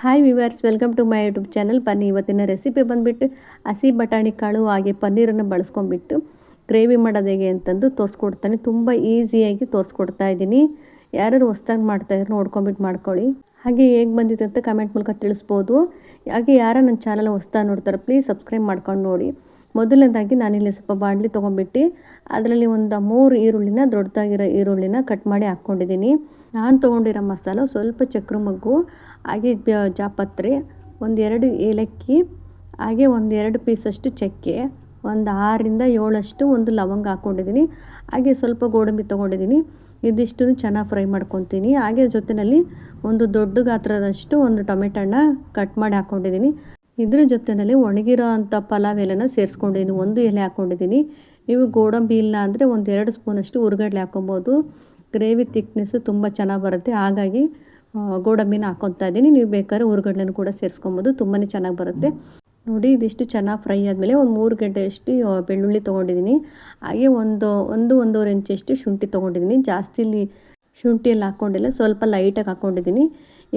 Hi viewers, welcome to my YouTube channel. ಬನ್ನಿ ಇವತ್ತಿನ recipe ಬಂದುಬಿಟ್ಟು ಹಸಿ ಬಟಾಣಿ ಕಾಳು ಹಾಗೆ ಪನ್ನೀರನ್ನು ಬಳಸ್ಕೊಂಡ್ಬಿಟ್ಟು ಗ್ರೇವಿ ಮಾಡೋದು ಹೇಗೆ ಅಂತಂದು ತೋರಿಸ್ಕೊಡ್ತಾನೆ. ತುಂಬ ಈಸಿಯಾಗಿ ತೋರಿಸ್ಕೊಡ್ತಾ ಇದ್ದೀನಿ. ಯಾರು ಹೊಸ್ದಾಗಿ ಮಾಡ್ತಾಯಿದ್ರು ನೋಡ್ಕೊಂಬಿಟ್ಟು ಮಾಡ್ಕೊಳ್ಳಿ. ಹಾಗೆ ಹೇಗೆ ಬಂದಿತ್ತು ಅಂತ ಕಮೆಂಟ್ ಮೂಲಕ ತಿಳಿಸ್ಬೋದು. ಹಾಗೆ ಯಾರು ನನ್ನ ಚಾನಲ್ ಹೊಸ್ದಾಗಿ ನೋಡ್ತಾರೆ ಪ್ಲೀಸ್ ಸಬ್ಸ್ಕ್ರೈಬ್ ಮಾಡ್ಕೊಂಡು ನೋಡಿ. ಮೊದಲನೇದಾಗಿ ನಾನಿಲ್ಲಿ ಸ್ವಲ್ಪ ಬಾಣಲಿ ತೊಗೊಂಡ್ಬಿಟ್ಟು ಅದರಲ್ಲಿ ಒಂದು 3 ಈರುಳ್ಳಿನ, ದೊಡ್ಡದಾಗಿರೋ ಈರುಳ್ಳಿನ ಕಟ್ ಮಾಡಿ ಹಾಕ್ಕೊಂಡಿದ್ದೀನಿ. ನಾನು ತೊಗೊಂಡಿರೋ ಮಸಾಲ ಸ್ವಲ್ಪ ಚಕ್ರ ಮಗ್ಗು, ಹಾಗೆ ಜಾಪತ್ರೆ, 1-2 ಏಲಕ್ಕಿ, ಹಾಗೆ 1-2 ಪೀಸಷ್ಟು ಚಕ್ಕೆ, ಒಂದು 6ರಿಂದ 7 ಒಂದು ಲವಂಗ ಹಾಕ್ಕೊಂಡಿದ್ದೀನಿ. ಹಾಗೆ ಸ್ವಲ್ಪ ಗೋಡಂಬಿ ತೊಗೊಂಡಿದ್ದೀನಿ. ಇದಿಷ್ಟು ಚೆನ್ನಾಗಿ ಫ್ರೈ ಮಾಡ್ಕೊತೀನಿ. ಹಾಗೆ ಜೊತೆಯಲ್ಲಿ ಒಂದು ದೊಡ್ಡ ಗಾತ್ರದಷ್ಟು ಒಂದು ಟೊಮೆಟೊನ ಕಟ್ ಮಾಡಿ ಹಾಕ್ಕೊಂಡಿದ್ದೀನಿ. ಇದ್ರ ಜೊತೆಯಲ್ಲಿ ಒಣಗಿರೋ ಅಂಥ ಪಲಾವ್ ಎಲೆನ ಸೇರಿಸ್ಕೊಂಡಿದ್ದೀನಿ. 1 ಎಲೆ ಹಾಕ್ಕೊಂಡಿದ್ದೀನಿ. ನೀವು ಗೋಡಂಬಿ ಇಲ್ಲ ಅಂದರೆ 1-2 ಸ್ಪೂನಷ್ಟು ಹುರ್ಗಡ್ಲೆ ಹಾಕ್ಕೊಬೋದು. ಗ್ರೇವಿ ತಿಕ್ನೆಸ್ಸು ತುಂಬ ಚೆನ್ನಾಗಿ ಬರುತ್ತೆ. ಹಾಗಾಗಿ ಗೋಡಂಬಿನ ಹಾಕ್ಕೊತಾ ಇದ್ದೀನಿ. ನೀವು ಬೇಕಾದ್ರೆ ಹುರ್ಗಡ್ಲೆನೂ ಕೂಡ ಸೇರಿಸ್ಕೊಬೋದು, ತುಂಬಾ ಚೆನ್ನಾಗಿ ಬರುತ್ತೆ. ನೋಡಿ, ಇದಿಷ್ಟು ಚೆನ್ನಾಗಿ ಫ್ರೈ ಆದಮೇಲೆ ಒಂದು 3 ಗಡ್ಡೆಯಷ್ಟು ಬೆಳ್ಳುಳ್ಳಿ ತೊಗೊಂಡಿದ್ದೀನಿ. ಹಾಗೆ ಒಂದೂವರೆ ಇಂಚಷ್ಟು ಶುಂಠಿ ತೊಗೊಂಡಿದ್ದೀನಿ. ಜಾಸ್ತಿ ಇಲ್ಲಿ ಶುಂಠಿಯಲ್ಲಿ ಹಾಕ್ಕೊಂಡಿಲ್ಲ, ಸ್ವಲ್ಪ ಲೈಟಾಗಿ ಹಾಕ್ಕೊಂಡಿದ್ದೀನಿ.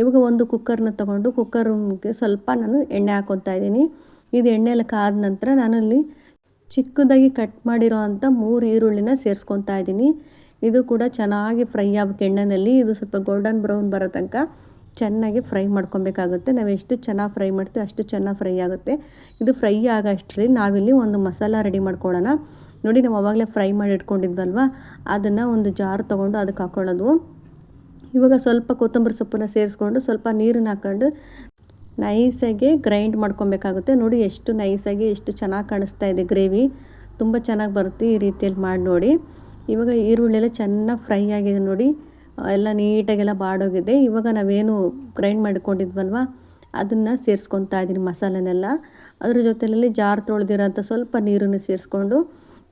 ಇವಾಗ ಒಂದು ಕುಕ್ಕರ್ನ ತೊಗೊಂಡು ಕುಕ್ಕರ್ಗೆ ಸ್ವಲ್ಪ ನಾನು ಎಣ್ಣೆ ಹಾಕ್ಕೊತಾ ಇದ್ದೀನಿ. ಇದು ಎಣ್ಣೆ ಎಲ್ಲ ಕಾದ ನಂತರ ನಾನಲ್ಲಿ ಚಿಕ್ಕದಾಗಿ ಕಟ್ ಮಾಡಿರೋ ಅಂಥ 3 ಈರುಳ್ಳಿನ ಸೇರಿಸ್ಕೊತಾ ಇದ್ದೀನಿ. ಇದು ಕೂಡ ಚೆನ್ನಾಗಿ ಫ್ರೈ ಆಗಬೇಕು ಎಣ್ಣೆಯಲ್ಲಿ. ಇದು ಸ್ವಲ್ಪ ಗೋಲ್ಡನ್ ಬ್ರೌನ್ ಬರೋ ತನಕ ಚೆನ್ನಾಗಿ ಫ್ರೈ ಮಾಡ್ಕೊಬೇಕಾಗುತ್ತೆ. ನಾವು ಎಷ್ಟು ಚೆನ್ನಾಗಿ ಫ್ರೈ ಮಾಡ್ತೀವಿ ಅಷ್ಟು ಚೆನ್ನಾಗಿ ಫ್ರೈ ಆಗುತ್ತೆ. ಇದು ಫ್ರೈ ಆಗೋಷ್ಟರಲ್ಲಿ ನಾವಿಲ್ಲಿ ಒಂದು ಮಸಾಲ ರೆಡಿ ಮಾಡ್ಕೊಳ್ಳೋಣ. ನೋಡಿ, ನಾವು ಆವಾಗಲೇ ಫ್ರೈ ಮಾಡಿ ಇಟ್ಕೊಂಡಿದ್ವಲ್ವ, ಅದನ್ನು ಒಂದು ಜಾರ್ ತೊಗೊಂಡು ಅದಕ್ಕೆ ಹಾಕ್ಕೊಳ್ಳೋದು. ಇವಾಗ ಸ್ವಲ್ಪ ಕೊತ್ತಂಬರಿ ಸೊಪ್ಪನ್ನ ಸೇರಿಸ್ಕೊಂಡು ಸ್ವಲ್ಪ ನೀರನ್ನ ಹಾಕ್ಕೊಂಡು ನೈಸಾಗಿ ಗ್ರೈಂಡ್ ಮಾಡ್ಕೊಬೇಕಾಗುತ್ತೆ. ನೋಡಿ ಎಷ್ಟು ನೈಸಾಗಿ ಎಷ್ಟು ಚೆನ್ನಾಗಿ ಕಾಣಿಸ್ತಾ ಇದೆ. ಗ್ರೇವಿ ತುಂಬ ಚೆನ್ನಾಗಿ ಬರುತ್ತೆ. ಈ ರೀತಿಯಲ್ಲಿ ಮಾಡಿ ನೋಡಿ. ಇವಾಗ ಈರುಳ್ಳೆಲ್ಲ ಚೆನ್ನಾಗಿ ಫ್ರೈ ಆಗಿದೆ ನೋಡಿ, ಎಲ್ಲ ನೀಟಾಗೆಲ್ಲ ಬಾಡೋಗಿದೆ. ಇವಾಗ ನಾವೇನು ಗ್ರೈಂಡ್ ಮಾಡಿಕೊಂಡಿದ್ವಲ್ವ ಅದನ್ನು ಸೇರಿಸ್ಕೊತಾ ಇದ್ದೀನಿ ಮಸಾಲೆನೆಲ್ಲ. ಅದ್ರ ಜೊತೆಯಲ್ಲಿ ಜಾರ್ ತೊಳೆದಿರೋಂಥ ಸ್ವಲ್ಪ ನೀರನ್ನು ಸೇರಿಸ್ಕೊಂಡು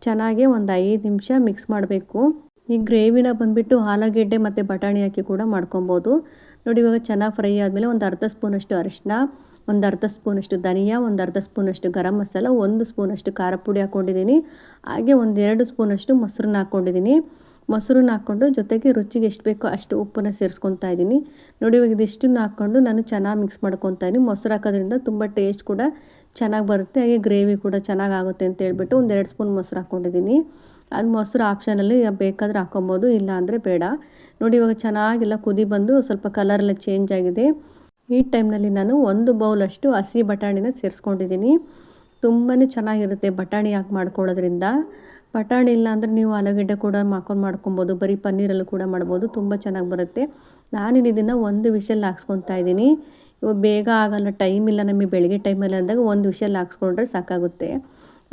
ಚೆನ್ನಾಗಿ ಒಂದು 5 ನಿಮಿಷ ಮಿಕ್ಸ್ ಮಾಡಬೇಕು. ಈ ಗ್ರೇವಿನ ಬಂದುಬಿಟ್ಟು ಆಲೂಗೆಡ್ಡೆ ಮತ್ತು ಬಟಾಣಿ ಹಾಕಿ ಕೂಡ ಮಾಡ್ಕೊಬೋದು. ನೋಡಿ, ಇವಾಗ ಚೆನ್ನಾಗಿ ಫ್ರೈ ಆದಮೇಲೆ ಒಂದು ಅರ್ಧ ಸ್ಪೂನಷ್ಟು ಅರಿಶಿನ, ಒಂದು ಅರ್ಧ ಸ್ಪೂನಷ್ಟು ಧನಿಯಾ, ಒಂದು ಅರ್ಧ ಸ್ಪೂನಷ್ಟು ಗರಂ ಮಸಾಲ, 1 ಸ್ಪೂನಷ್ಟು ಖಾರ ಪುಡಿ ಹಾಕ್ಕೊಂಡಿದ್ದೀನಿ. ಹಾಗೆ 1-2 ಸ್ಪೂನಷ್ಟು ಮೊಸರನ್ನ ಹಾಕ್ಕೊಂಡಿದ್ದೀನಿ. ಮೊಸರನ್ನ ಹಾಕ್ಕೊಂಡು ಜೊತೆಗೆ ರುಚಿಗೆ ಎಷ್ಟು ಬೇಕೋ ಅಷ್ಟು ಉಪ್ಪನ್ನು ಸೇರಿಸ್ಕೊತಾ ಇದ್ದೀನಿ. ನೋಡಿ, ಇವಾಗ ಇದಿಷ್ಟನ್ನು ಹಾಕ್ಕೊಂಡು ನಾನು ಚೆನ್ನಾಗಿ ಮಿಕ್ಸ್ ಮಾಡ್ಕೊತಾ ಇದ್ದೀನಿ. ಮೊಸರು ಹಾಕೋದ್ರಿಂದ ತುಂಬ ಟೇಸ್ಟ್ ಕೂಡ ಚೆನ್ನಾಗಿ ಬರುತ್ತೆ. ಹಾಗೆ ಗ್ರೇವಿ ಕೂಡ ಚೆನ್ನಾಗಿ ಆಗುತ್ತೆ ಅಂತ ಹೇಳ್ಬಿಟ್ಟು 1-2 ಸ್ಪೂನ್ ಮೊಸರು ಹಾಕ್ಕೊಂಡಿದ್ದೀನಿ. ಅದು ಮೊಸರು ಆಪ್ಷನಲ್ಲಿ ಬೇಕಾದರೆ ಹಾಕ್ಕೊಬೋದು, ಇಲ್ಲ ಅಂದರೆ ಬೇಡ. ನೋಡಿ, ಇವಾಗ ಚೆನ್ನಾಗೆಲ್ಲ ಕುದಿ ಬಂದು ಸ್ವಲ್ಪ ಕಲರೆಲ್ಲ ಚೇಂಜ್ ಆಗಿದೆ. ಈ ಟೈಮ್ನಲ್ಲಿ ನಾನು 1 ಬೌಲಷ್ಟು ಹಸಿ ಬಟಾಣಿನ ಸೇರಿಸ್ಕೊಂಡಿದ್ದೀನಿ. ತುಂಬಾ ಚೆನ್ನಾಗಿರುತ್ತೆ ಬಟಾಣಿ ಹಾಕಿ ಮಾಡ್ಕೊಳ್ಳೋದ್ರಿಂದ. ಬಟಾಣಿ ಇಲ್ಲ ಅಂದರೆ ನೀವು ಆಲೂಗಡ್ಡೆ ಕೂಡ ಮಾಡ್ಕೊಬೋದು, ಬರೀ ಪನ್ನೀರಲ್ಲೂ ಕೂಡ ಮಾಡ್ಬೋದು, ತುಂಬ ಚೆನ್ನಾಗಿ ಬರುತ್ತೆ. ನಾನಿಲ್ಲಿ ಇದನ್ನು 1 ವಿಷಲ್ ಹಾಕ್ಸ್ಕೊತಾ ಇದ್ದೀನಿ. ಇವಾಗ ಬೇಗ ಆಗೋಲ್ಲ, ಟೈಮ್ ಇಲ್ಲ ನಮಗೆ ಬೆಳಗ್ಗೆ ಟೈಮಲ್ಲಿ ಅಂದಾಗ 1 ವಿಷಲ್ ಹಾಕ್ಸ್ಕೊಂಡ್ರೆ ಸಾಕಾಗುತ್ತೆ.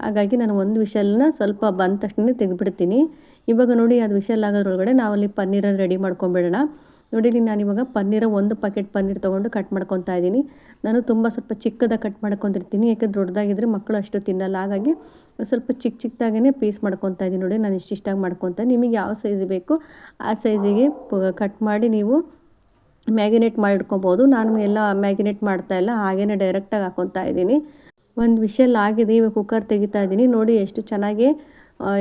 ಹಾಗಾಗಿ ನಾನು 1 ವಿಷಲ್ನ ಸ್ವಲ್ಪ ಬಂದ ತಕ್ಷಣ ತೆಗೆದುಬಿಡ್ತೀನಿ. ಇವಾಗ ನೋಡಿ, ಅದು ವಿಷಲ್ ಆಗೋದ್ರೊಳಗಡೆ ನಾವಲ್ಲಿ ಪನ್ನೀರನ್ನು ರೆಡಿ ಮಾಡ್ಕೊಂಬಿಡೋಣ. ನೋಡಿ, ನಾನಿವಾಗ ಪನ್ನೀರ 1 ಪ್ಯಾಕೆಟ್ ಪನ್ನೀರ್ ತೊಗೊಂಡು ಕಟ್ ಮಾಡ್ಕೊತಾ ಇದ್ದೀನಿ. ನಾನು ತುಂಬ ಸ್ವಲ್ಪ ಚಿಕ್ಕದಾಗಿ ಕಟ್ ಮಾಡ್ಕೊಂಡಿರ್ತೀನಿ, ಯಾಕೆಂದರೆ ದೊಡ್ಡದಾಗಿದ್ದರೆ ಮಕ್ಕಳು ಅಷ್ಟು ತಿನ್ನಲ್ಲ. ಹಾಗಾಗಿ ಸ್ವಲ್ಪ ಚಿಕ್ಕದಾಗೇ ಪೀಸ್ ಮಾಡ್ಕೊತಾ ಇದ್ದೀನಿ. ನೋಡಿ, ನಾನು ಇಷ್ಟಾಗಿ ಮಾಡ್ಕೊತಾ. ನಿಮಗೆ ಯಾವ ಸೈಜ್ ಬೇಕು ಆ ಸೈಜಿಗೆ ಕಟ್ ಮಾಡಿ ನೀವು ಮ್ಯಾಗಿನೇಟ್ ಮಾಡಿ ಇಟ್ಕೊಬೋದು. ನಾನು ಎಲ್ಲ ಮ್ಯಾಗಿನೇಟ್ ಮಾಡ್ತಾಯಿಲ್ಲ, ಹಾಗೇ ಡೈರೆಕ್ಟಾಗಿ ಹಾಕ್ಕೊತಾ ಇದ್ದೀನಿ. 1 ವಿಷಲ್ ಆಗಿದೆ. ಇವಾಗ ಕುಕ್ಕರ್ ತೆಗಿತಾ ಇದ್ದೀನಿ. ನೋಡಿ, ಎಷ್ಟು ಚೆನ್ನಾಗಿ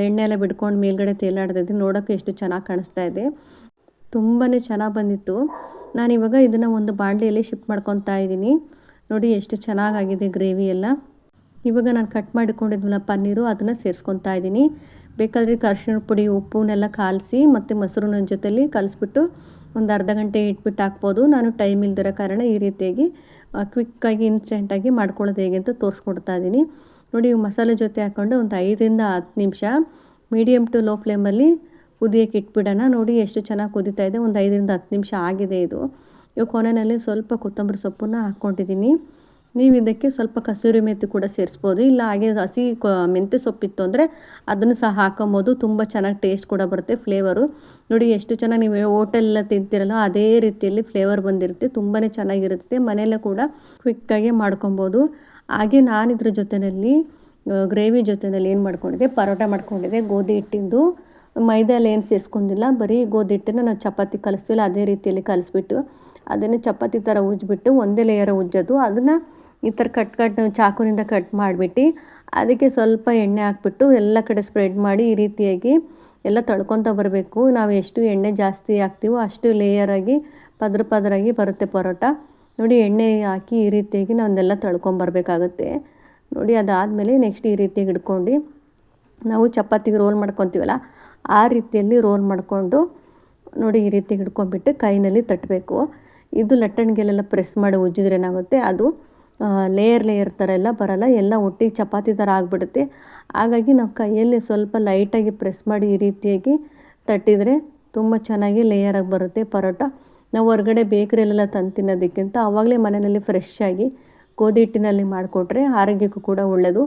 ಎಣ್ಣೆ ಎಲ್ಲ ಬಿಡ್ಕೊಂಡು ಮೇಲ್ಗಡೆ ತೇಲಾಡ್ತಿದೆ. ನೋಡೋಕ್ಕೆ ಎಷ್ಟು ಚೆನ್ನಾಗಿ ಕಾಣಿಸ್ತಾ ಇದೆ. ತುಂಬಾ ಚೆನ್ನಾಗಿ ಬಂದಿತ್ತು. ನಾನಿವಾಗ ಇದನ್ನು ಒಂದು ಬಾಣಲೆಯಲ್ಲಿ ಶಿಫ್ಟ್ ಮಾಡ್ಕೊತಾ ಇದ್ದೀನಿ. ನೋಡಿ, ಎಷ್ಟು ಚೆನ್ನಾಗಾಗಿದೆ ಗ್ರೇವಿ ಎಲ್ಲ. ಇವಾಗ ನಾನು ಕಟ್ ಮಾಡಿಕೊಂಡಿದ್ವಲ್ಲ ಪನ್ನೀರು, ಅದನ್ನು ಸೇರಿಸ್ಕೊತಾ ಇದ್ದೀನಿ. ಬೇಕಾದರೆ ಅರಿಶಿಣ ಪುಡಿ, ಉಪ್ಪನ್ನೆಲ್ಲ ಕಲಸಿ ಮತ್ತು ಮೊಸರಿನ ಜೊತೆಲಿ ಕಲಿಸ್ಬಿಟ್ಟು ಒಂದು ಅರ್ಧ ಗಂಟೆ ಇಟ್ಬಿಟ್ಟು ಹಾಕ್ಬೋದು. ನಾನು ಟೈಮ್ ಇಲ್ದಿರೋ ಕಾರಣ ಈ ರೀತಿಯಾಗಿ ಕ್ವಿಕ್ಕಾಗಿ ಇನ್ಸ್ಟೆಂಟಾಗಿ ಮಾಡ್ಕೊಳ್ಳೋದು ಹೇಗೆ ಅಂತ ತೋರಿಸ್ಕೊಡ್ತಾ ಇದ್ದೀನಿ. ನೋಡಿ, ಮಸಾಲೆ ಜೊತೆ ಹಾಕ್ಕೊಂಡು ಒಂದು 5ರಿಂದ 10 ನಿಮಿಷ ಮೀಡಿಯಮ್ ಟು ಲೋ ಫ್ಲೇಮಲ್ಲಿ ಕುದಿಯೋಕ್ಕೆ ಇಟ್ಬಿಡೋಣ. ನೋಡಿ, ಎಷ್ಟು ಚೆನ್ನಾಗಿ ಕುದೀತಾ ಇದೆ. ಒಂದು 5ರಿಂದ 10 ನಿಮಿಷ ಆಗಿದೆ ಇದು. ಇವಾಗ ಕೊನೆಯಲ್ಲಿ ಸ್ವಲ್ಪ ಕೊತ್ತಂಬರಿ ಸೊಪ್ಪನ್ನು ಹಾಕ್ಕೊಂಡಿದ್ದೀನಿ. ನೀವು ಇದಕ್ಕೆ ಸ್ವಲ್ಪ ಕಸೂರಿ ಮೆಂತ್ಯ ಕೂಡ ಸೇರಿಸ್ಬೋದು, ಇಲ್ಲ ಹಾಗೆ ಹಸಿ ಮೆಂತ್ಯ ಸೊಪ್ಪಿತ್ತು ಅಂದರೆ ಅದನ್ನು ಸಹ ಹಾಕೊಬೋದು. ತುಂಬ ಚೆನ್ನಾಗಿ ಟೇಸ್ಟ್ ಕೂಡ ಬರುತ್ತೆ, ಫ್ಲೇವರು. ನೋಡಿ, ಎಷ್ಟು ಚೆನ್ನಾಗಿ ನೀವು ಹೋಟೆಲೆಲ್ಲ ತಿಂತೀರಲ್ಲ ಅದೇ ರೀತಿಯಲ್ಲಿ ಫ್ಲೇವರ್ ಬಂದಿರುತ್ತೆ. ತುಂಬಾ ಚೆನ್ನಾಗಿರುತ್ತೆ. ಮನೆಯಲ್ಲೇ ಕೂಡ ಕ್ವಿಕ್ಕಾಗಿ ಮಾಡ್ಕೊಬೋದು. ಹಾಗೆ ನಾನಿದ್ರ ಜೊತೆಯಲ್ಲಿ ಗ್ರೇವಿ ಜೊತೆಯಲ್ಲಿ ಏನು ಮಾಡ್ಕೊಂಡಿದ್ದೆ, ಪರೋಟ ಮಾಡ್ಕೊಂಡಿದ್ದೆ ಗೋಧಿ ಹಿಟ್ಟಿಂದು. ಮೈದಲ್ಲಿ ಏನು ಸೇರಿಸ್ಕೊಂಡಿಲ್ಲ, ಬರೀ ಗೋಧಿ ಹಿಟ್ಟನ್ನು ನಾವು ಚಪಾತಿ ಕಲಿಸ್ತೀವಲ್ಲ ಅದೇ ರೀತಿಯಲ್ಲಿ ಕಲಿಸ್ಬಿಟ್ಟು ಅದನ್ನು ಚಪಾತಿ ಥರ ಉಜ್ಜಿಬಿಟ್ಟು ಒಂದೇ ಲೇಯರ ಉಜ್ಜೋದು. ಅದನ್ನು ಈ ಥರ ಕಟ್ ಚಾಕುನಿಂದ ಕಟ್ ಮಾಡಿಬಿಟ್ಟು ಅದಕ್ಕೆ ಸ್ವಲ್ಪ ಎಣ್ಣೆ ಹಾಕ್ಬಿಟ್ಟು ಎಲ್ಲ ಕಡೆ ಸ್ಪ್ರೆಡ್ ಮಾಡಿ ಈ ರೀತಿಯಾಗಿ ಎಲ್ಲ ತಳ್ಕೊತಾ ಬರಬೇಕು. ನಾವು ಎಷ್ಟು ಎಣ್ಣೆ ಜಾಸ್ತಿ ಹಾಕ್ತೀವೋ ಅಷ್ಟು ಲೇಯರಾಗಿ ಪದರಾಗಿ ಬರುತ್ತೆ ಪರೋಟ. ನೋಡಿ ಎಣ್ಣೆ ಹಾಕಿ ಈ ರೀತಿಯಾಗಿ ನಾವನ್ನೆಲ್ಲ ತಳ್ಕೊಂಬರ್ಬೇಕಾಗತ್ತೆ. ನೋಡಿ ಅದಾದಮೇಲೆ ನೆಕ್ಸ್ಟ್ ಈ ರೀತಿಯಾಗಿ ಹಿಡ್ಕೊಂಡು ನಾವು ಚಪಾತಿಗೆ ರೋಲ್ ಮಾಡ್ಕೊತೀವಲ್ಲ ಆ ರೀತಿಯಲ್ಲಿ ರೋಲ್ ಮಾಡಿಕೊಂಡು ನೋಡಿ ಈ ರೀತಿ ಹಿಡ್ಕೊಂಡ್ಬಿಟ್ಟು ಕೈನಲ್ಲಿ ತಟ್ಟಬೇಕು. ಇದು ಲಟ್ಟಣಿಗೆಲ್ಲ ಪ್ರೆಸ್ ಮಾಡಿ ಉಜ್ಜಿದ್ರೆ ಏನಾಗುತ್ತೆ ಅದು ಲೇಯರ್ ಥರ ಎಲ್ಲ ಬರಲ್ಲ, ಎಲ್ಲ ಒಟ್ಟಿಗೆ ಚಪಾತಿ ಥರ ಆಗಿಬಿಡುತ್ತೆ. ಹಾಗಾಗಿ ನಾವು ಕೈಯಲ್ಲಿ ಸ್ವಲ್ಪ ಲೈಟಾಗಿ ಪ್ರೆಸ್ ಮಾಡಿ ಈ ರೀತಿಯಾಗಿ ತಟ್ಟಿದರೆ ತುಂಬ ಚೆನ್ನಾಗಿ ಲೇಯರಾಗಿ ಬರುತ್ತೆ ಪರೋಟ. ನಾವು ಹೊರಗಡೆ ಬೇಕ್ರಿಯಲ್ಲೆಲ್ಲ ತಂದು ತಿನ್ನೋದಕ್ಕಿಂತ ಆವಾಗಲೇ ಮನೆಯಲ್ಲಿ ಫ್ರೆಶ್ ಆಗಿ ಗೋಧಿ ಹಿಟ್ಟಿನಲ್ಲಿ ಮಾಡಿಕೊಟ್ರೆ ಆರೋಗ್ಯಕ್ಕೂ ಕೂಡ ಒಳ್ಳೆಯದು,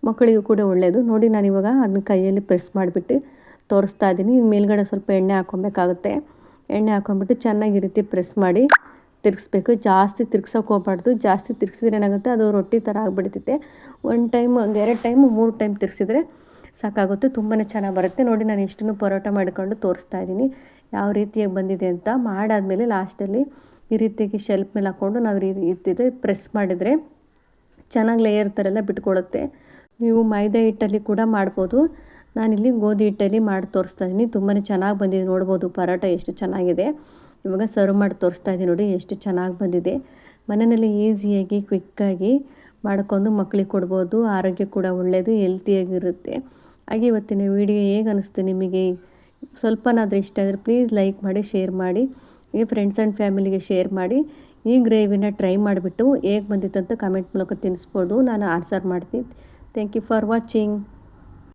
ಮಕ್ಕಳಿಗೂ ಕೂಡ ಒಳ್ಳೆಯದು. ನೋಡಿ ನಾನಿವಾಗ ಅದನ್ನ ಕೈಯಲ್ಲಿ ಪ್ರೆಸ್ ಮಾಡಿಬಿಟ್ಟು ತೋರಿಸ್ತಾ ಇದ್ದೀನಿ. ಮೇಲ್ಗಡೆ ಸ್ವಲ್ಪ ಎಣ್ಣೆ ಹಾಕ್ಕೊಬೇಕಾಗುತ್ತೆ. ಎಣ್ಣೆ ಹಾಕ್ಕೊಂಬಿಟ್ಟು ಚೆನ್ನಾಗಿ ಈ ರೀತಿ ಪ್ರೆಸ್ ಮಾಡಿ ತಿರುಗಿಸ್ಬೇಕು. ಜಾಸ್ತಿ ತಿರ್ಗ್ಸೋಕೆ ಹೋಗ್ಬಾರ್ದು, ಜಾಸ್ತಿ ತಿರ್ಗಿಸಿದ್ರೆ ಏನಾಗುತ್ತೆ ಅದು ರೊಟ್ಟಿ ಥರ ಆಗಿಬಿಡ್ತೈತೆ. 1 ಟೈಮ್ 2 ಟೈಮು 3 ಟೈಮ್ ತಿರ್ಗಿಸಿದ್ರೆ ಸಾಕಾಗುತ್ತೆ, ತುಂಬಾ ಚೆನ್ನಾಗಿ ಬರುತ್ತೆ. ನೋಡಿ ನಾನು ಇಷ್ಟನ್ನು ಪರೋಟ ಮಾಡಿಕೊಂಡು ತೋರಿಸ್ತಾ ಇದ್ದೀನಿ ಯಾವ ರೀತಿಯಾಗಿ ಬಂದಿದೆ ಅಂತ. ಮಾಡಾದಮೇಲೆ ಲಾಸ್ಟಲ್ಲಿ ಈ ರೀತಿಯಾಗಿ ಶೆಲ್ಫ್ ಮೇಲೆ ಹಾಕ್ಕೊಂಡು ನಾವು ಈ ರೀತಿ ಪ್ರೆಸ್ ಮಾಡಿದರೆ ಚೆನ್ನಾಗಿ ಲೇಯರ್ ಥರ ಎಲ್ಲ ಬಿಟ್ಕೊಳ್ಳುತ್ತೆ. ನೀವು ಮೈದಾ ಹಿಟ್ಟಲ್ಲಿ ಕೂಡ ಮಾಡ್ಬೋದು, ನಾನಿಲ್ಲಿ ಗೋಧಿ ಹಿಟ್ಟಲ್ಲಿ ಮಾಡಿ ತೋರಿಸ್ತಾ ಇದ್ದೀನಿ. ತುಂಬಾ ಚೆನ್ನಾಗಿ ಬಂದಿದೆ, ನೋಡ್ಬೋದು ಪರೋಟ ಎಷ್ಟು ಚೆನ್ನಾಗಿದೆ. ಇವಾಗ ಸರ್ವ್ ಮಾಡಿ ತೋರಿಸ್ತಾ ಇದ್ದೀನಿ ನೋಡಿ ಎಷ್ಟು ಚೆನ್ನಾಗಿ ಬಂದಿದೆ. ಮನೆಯಲ್ಲಿ ಈಸಿಯಾಗಿ ಕ್ವಿಕ್ಕಾಗಿ ಮಾಡ್ಕೊಂಡು ಮಕ್ಕಳಿಗೆ ಕೊಡ್ಬೋದು, ಆರೋಗ್ಯ ಕೂಡ ಒಳ್ಳೆಯದು, ಹೆಲ್ತಿಯಾಗಿರುತ್ತೆ. ಹಾಗೆ ಇವತ್ತಿನ ವಿಡಿಯೋ ಹೇಗೆ ಅನ್ನಿಸ್ತು ನಿಮಗೆ? ಸ್ವಲ್ಪನಾದರೂ ಇಷ್ಟ ಆದರೆ ಪ್ಲೀಸ್ ಲೈಕ್ ಮಾಡಿ, ಶೇರ್ ಮಾಡಿ, ಈ ಫ್ರೆಂಡ್ಸ್ ಆ್ಯಂಡ್ ಫ್ಯಾಮಿಲಿಗೆ ಶೇರ್ ಮಾಡಿ. ಈ ಗ್ರೇವಿನ ಟ್ರೈ ಮಾಡಿಬಿಟ್ಟು ಹೇಗೆ ಬಂದಿತ್ತು ಅಂತ ಕಮೆಂಟ್ ಮೂಲಕ ತಿಳಿಸ್ಬೋದು, ನಾನು ಆನ್ಸರ್ ಮಾಡ್ತೀನಿ. Thank you for watching.